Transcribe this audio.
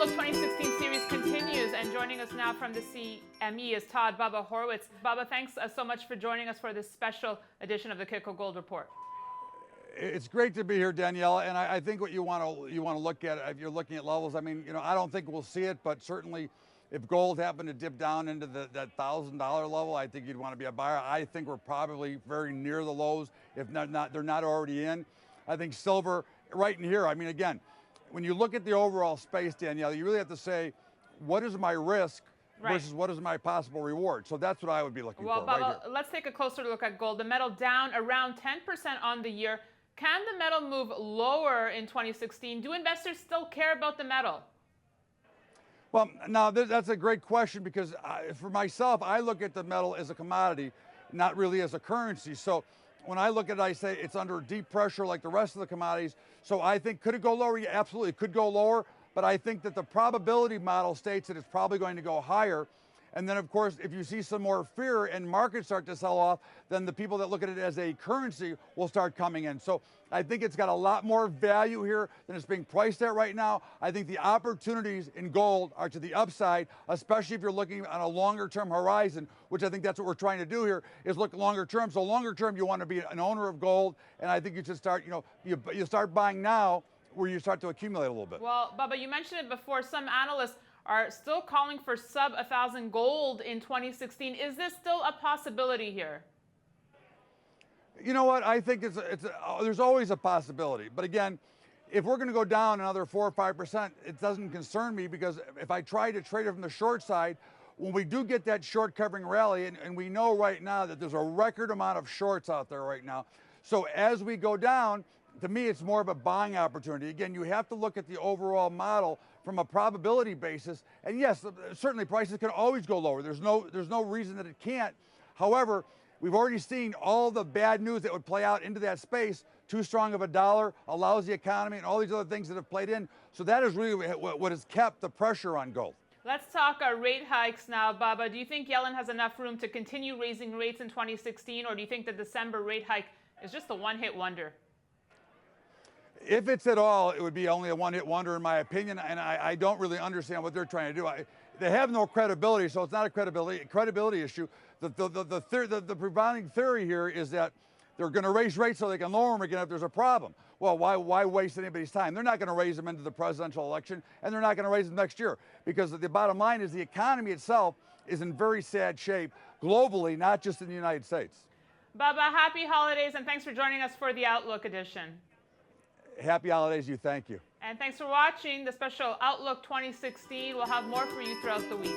Outlook 2016 series continues, and joining us now from the CME is Todd Bubba Horwitz. Bubba, thanks so much for joining us for this special edition of the Kitco Gold Report. It's great to be here, Danielle, and I think what you want to look at, if you're looking at levels, I mean, I don't think we'll see it, but certainly if gold happened to dip down into that $1,000 level, I think you'd want to be a buyer. I think we're probably very near the lows, if not they're not already in. I think silver right in here, I mean, again, when you look at the overall space, Danielle, you really have to say, what is my risk versus what is my possible reward? So that's what I would be looking for. Well, Bubba, let's take a closer look at gold. The metal down around 10% on the year. Can the metal move lower in 2016? Do investors still care about the metal? Well, now that's a great question, because for myself, I look at the metal as a commodity, not really as a currency. So when I look at it, I say it's under deep pressure like the rest of the commodities. So I think, could it go lower? Yeah, absolutely, it could go lower. But I think that the probability model states that it's probably going to go higher. And then, of course, if you see some more fear and markets start to sell off, then the people that look at it as a currency will start coming in. So I think it's got a lot more value here than it's being priced at right now. I think the opportunities in gold are to the upside, especially if you're looking on a longer term horizon, which I think that's what we're trying to do here, is look longer term. So longer term, you want to be an owner of gold. And I think you should start, you start buying now where you start to accumulate a little bit. Well, Bubba, you mentioned it before, some analysts are still calling for sub 1,000 gold in 2016. Is this still a possibility here? You know what? I think there's always a possibility. But again, if we're going to go down another 4 or 5%, it doesn't concern me, because if I try to trade it from the short side, when we do get that short covering rally, and we know right now that there's a record amount of shorts out there right now. So as we go down, to me, it's more of a buying opportunity. Again, you have to look at the overall model from a probability basis. And yes, certainly prices can always go lower. There's no reason that it can't. However, we've already seen all the bad news that would play out into that space. Too strong of a dollar, a lousy economy, and all these other things that have played in. So that is really what has kept the pressure on gold. Let's talk rate hikes now, Bubba. Do you think Yellen has enough room to continue raising rates in 2016, or do you think the December rate hike is just a one-hit wonder? If it's at all, it would be only a one-hit wonder, in my opinion, and I don't really understand what they're trying to do. They have no credibility, so it's not a credibility issue. The prevailing theory here is that they're going to raise rates so they can lower them again if there's a problem. Well, why waste anybody's time? They're not going to raise them into the presidential election, and they're not going to raise them next year, because the bottom line is the economy itself is in very sad shape globally, not just in the United States. Bubba, happy holidays, and thanks for joining us for the Outlook edition. Happy holidays, thank you. And thanks for watching the special Outlook 2016. We'll have more for you throughout the week.